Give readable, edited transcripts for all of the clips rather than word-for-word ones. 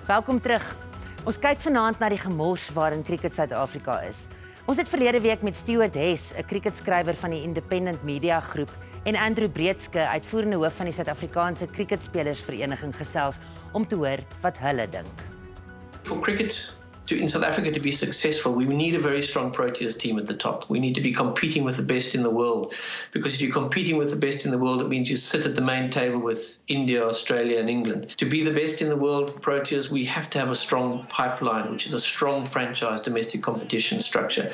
Welkom terug. Ons kyk vanaand na die gemors waarin Krieket Suid-Afrika is. Ons het verlede week met Stuart Hess, 'n krieketskrywer van die Independent Media-groep, en Andrew Breetzke, uitvoerende hoof van die Suid-Afrikaanse krieketspelersvereniging, gesels om te hoor wat hulle dink. For cricket in South Africa to be successful, we need a very strong Proteas team at the top. We need to be competing with the best in the world. Because if you're competing with the best in the world, it means you sit at the main table with India, Australia, and England. To be the best in the world for Proteas, we have to have a strong pipeline, which is a strong franchise domestic competition structure.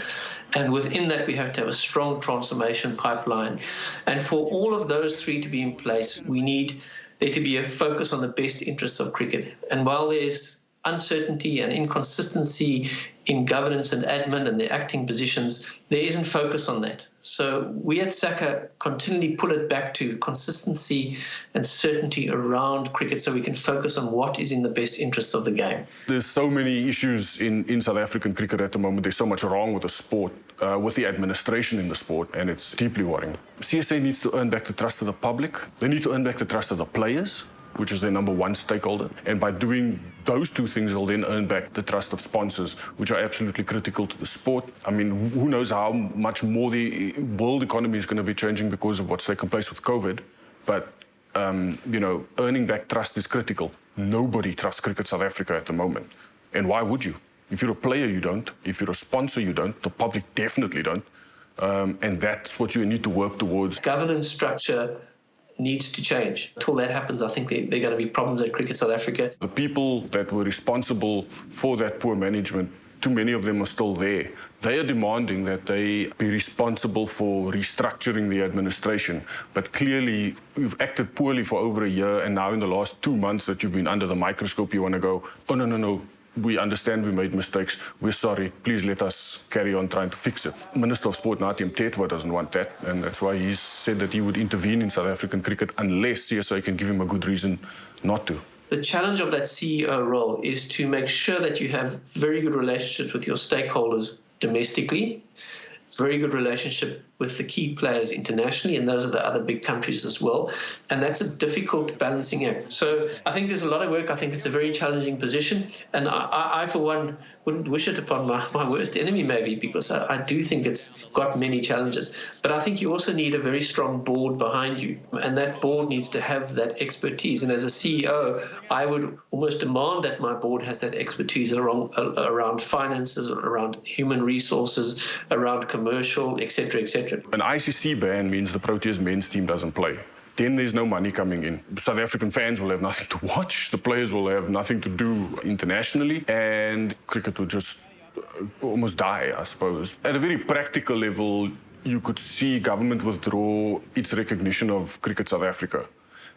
And within that, we have to have a strong transformation pipeline. And for all of those three to be in place, we need there to be a focus on the best interests of cricket. And while there's uncertainty and inconsistency in governance and admin and the acting positions, there isn't focus on that. So we at Saca continually pull it back to consistency and certainty around cricket so we can focus on what is in the best interests of the game. There's so many issues in South African cricket at the moment. There's so much wrong with the sport, with the administration in the sport, and it's deeply worrying. CSA needs to earn back the trust of the public. They need to earn back the trust of the players, which is their number one stakeholder. And by doing those two things, they'll then earn back the trust of sponsors, which are absolutely critical to the sport. I mean, who knows how much more the world economy is going to be changing because of what's taken place with COVID. But, earning back trust is critical. Nobody trusts Krieket South Africa at the moment. And why would you? If you're a player, you don't. If you're a sponsor, you don't. The public definitely don't. And that's what you need to work towards. Governance structure needs to change. Until that happens, I think there are going to be problems at Krieket South Africa. The people that were responsible for that poor management, too many of them are still there. They are demanding that they be responsible for restructuring the administration. But clearly, you've acted poorly for over a year, and now in the last 2 months that you've been under the microscope, you want to go, oh, no. We understand we made mistakes. We're sorry. Please let us carry on trying to fix it. Minister of Sport, Nathi Mthethwa, doesn't want that. And that's why he's said that he would intervene in South African cricket unless CSA can give him a good reason not to. The challenge of that CEO role is to make sure that you have very good relationships with your stakeholders domestically, very good relationship with the key players internationally, and those are the other big countries as well. And that's a difficult balancing act. So I think there's a lot of work. I think it's a very challenging position. And I for one, wouldn't wish it upon my worst enemy, maybe, because I do think it's got many challenges. But I think you also need a very strong board behind you. And that board needs to have that expertise. And as a CEO, I would almost demand that my board has that expertise around finances, around human resources, around commercial, etc., etc. An ICC ban means the Proteas men's team doesn't play. Then there's no money coming in. South African fans will have nothing to watch. The players will have nothing to do internationally. And cricket will just almost die, I suppose. At a very practical level, you could see government withdraw its recognition of Krieket South Africa.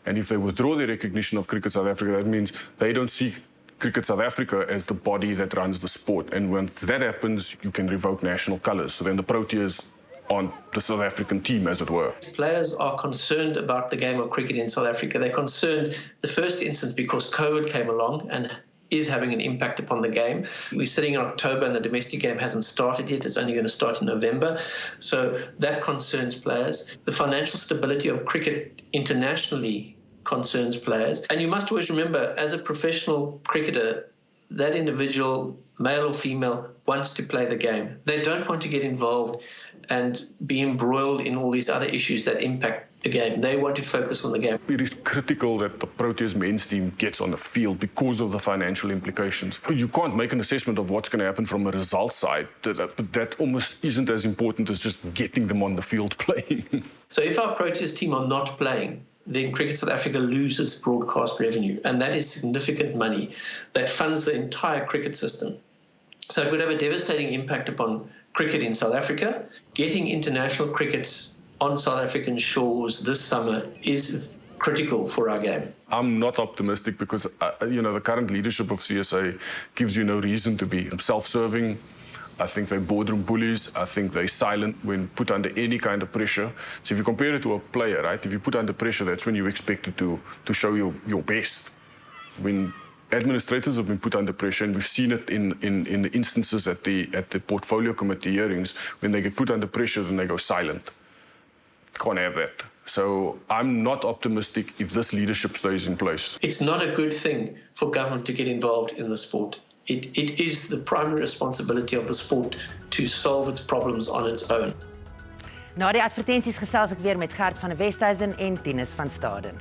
And if they withdraw their recognition of Krieket South Africa, that means they don't see Krieket South Africa as the body that runs the sport. And when that happens, you can revoke national colours. So then the Proteas on the South African team, as it were. Players are concerned about the game of cricket in South Africa. They're concerned, the first instance, because COVID came along and is having an impact upon the game. We're sitting in October and the domestic game hasn't started yet. It's only going to start in November. So that concerns players. The financial stability of cricket internationally concerns players. And you must always remember, as a professional cricketer, that individual, male or female, wants to play the game. They don't want to get involved and be embroiled in all these other issues that impact the game. They want to focus on the game. It is critical that the Proteas men's team gets on the field because of the financial implications. You can't make an assessment of what's going to happen from a results side, but that almost isn't as important as just getting them on the field playing. So if our Proteas team are not playing, then Krieket South Africa loses broadcast revenue, and that is significant money that funds the entire cricket system. So it would have a devastating impact upon cricket in South Africa. Getting international cricket on South African shores this summer is critical for our game. I'm not optimistic because, the current leadership of CSA gives you no reason to be self-serving. I think they're boardroom bullies. I think they're silent when put under any kind of pressure. So if you compare it to a player, right? If you put under pressure, that's when you expect it to show your best. When administrators have been put under pressure, and we've seen it in the instances at the portfolio committee hearings, when they get put under pressure, then they go silent. Can't have that. So I'm not optimistic if this leadership stays in place. It's not a good thing for government to get involved in the sport. It is the primary responsibility of the sport to solve its problems on its own. Na die advertensies gesels ek weer met Gert van der Westhuizen en Tinus van Staden.